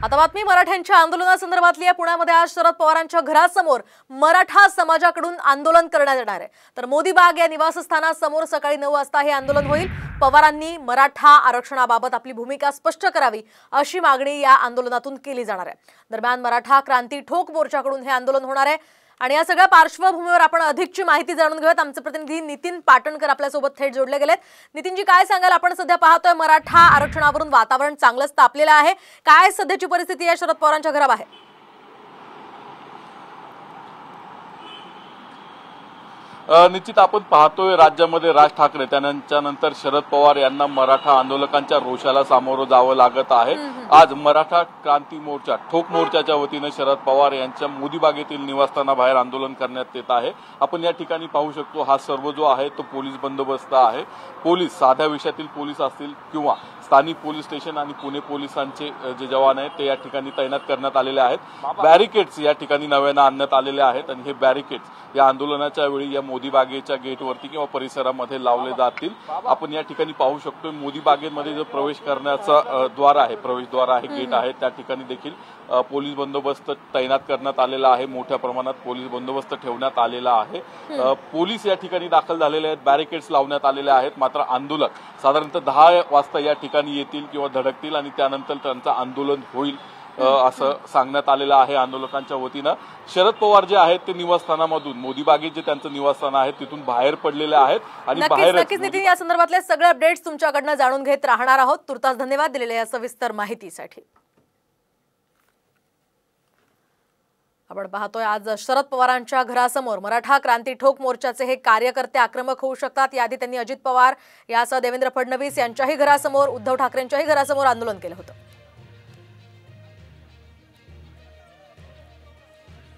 आता बातमी मराठ्यांच्या आंदोलनासंदर्भातली आहे। पुण्यामध्ये आज शरद पवारांच्या घरासमोर मराठा समाजाकडून आंदोलन करण्यात येणार आहे। तर मोदी बाग या निवासस्थानासमोर सकाळी 9 वाजता हे आंदोलन होईल। पवारांनी मराठा आरक्षणाबाबत आपली भूमिका स्पष्ट करावी अशी मागणी या आंदोलनातून केली जाणार आहे। दरम्यान मराठा क्रांती ठोक मोर्चाकडून हे आंदोलन होणार आहे आणि या सगळ्या पार्श्वभूमीवर आपण अधिकची माहिती जाणून घेऊयात। आमचे प्रतिनिधी नितीन पाटणकर आपल्या सोबत थेट जोडले गेलेत। नितीनजी, काय सांगाल? आपण सध्या पाहतोय मराठा आरक्षणावरून वातावरण चांगलंच तापलेलं आहे। काय सध्याची परिस्थिती आहे शरद पवारांच्या घराबाहेर? निश्चित आपण पाहतोय राज्यामध्ये राज ठाकरे त्यानंतर शरद पवार यांना मराठा आंदोलकांच्या रोषाला सामोरं जावं लागत आहे। आज मराठा क्रांती मोर्चा ठोक मोर्चाच्या वतीने शरद पवार यांच्या मोदी बागेतील निवासस्थानाबाहेर आंदोलन करण्यात येत आहे। आपण या ठिकाणी पाहू शकतो हा सर्व जो आहे तो पोलीस बंदोबस्त आहे। पोलीस साध्या विषयातील पोलीस असतील किंवा स्थानिक पोलीस स्टेशन आणि पुणे पोलिसांचे जे जवान आहेत ते या ठिकाणी तैनात करण्यात आलेले आहेत। बॅरिकेड्स या ठिकाणी नव्यानं आणण्यात आलेले आहेत आणि हे बॅरिकेड्स या आंदोलनाच्या वेळी या मोदी बागेच्या गेटवरती किंवा परिसरामध्ये लावले जातील। आपण या ठिकाणी पाहू शकतो मोदी बागेमध्ये जो प्रवेश करण्याचा द्वार आहे, प्रवेशद्वार आहे, गेट आहे, त्या ठिकाणी देखील पोलीस बंदोबस्त तैनात करण्यात आलेला आहे। मोठ्या प्रमाणात पोलीस बंदोबस्त ठेवण्यात आलेला आहे। पोलीस या ठिकाणी दाखल झालेले आहेत, बॅरिकेड्स लावण्यात आलेले आहेत। मात्र आंदोलक साधारणतः 10 वाजता या ठिकाणी येतील किंवा धडकतील आणि त्यानंतर त्यांचं आंदोलन होईल असं सांगण्यात आलेलं आहे आंदोलकांच्या वतीनं। शरद पवार जे आहेत ते निवासस्थानामधून मोदी बागेत जे त्यांचं निवासस्थान आहे तिथून बाहेर पडलेले आहेत आणि बाहेर नितीन या संदर्भातले सगळे अपडेट्स तुमच्याकडनं जाणून घेत राहणार आहोत। तुर्तास धन्यवाद दिलेल्या या सविस्तर माहितीसाठी। आपण पाहतोय आज शरद पवारांच्या घरासमोर मराठा क्रांती ठोक मोर्चाचे हे कार्यकर्ते आक्रमक होऊ शकतात। याआधी त्यांनी अजित पवार यासह देवेंद्र फडणवीस यांच्याही घरासमोर, उद्धव ठाकरेंच्याही घरासमोर आंदोलन केलं होतं।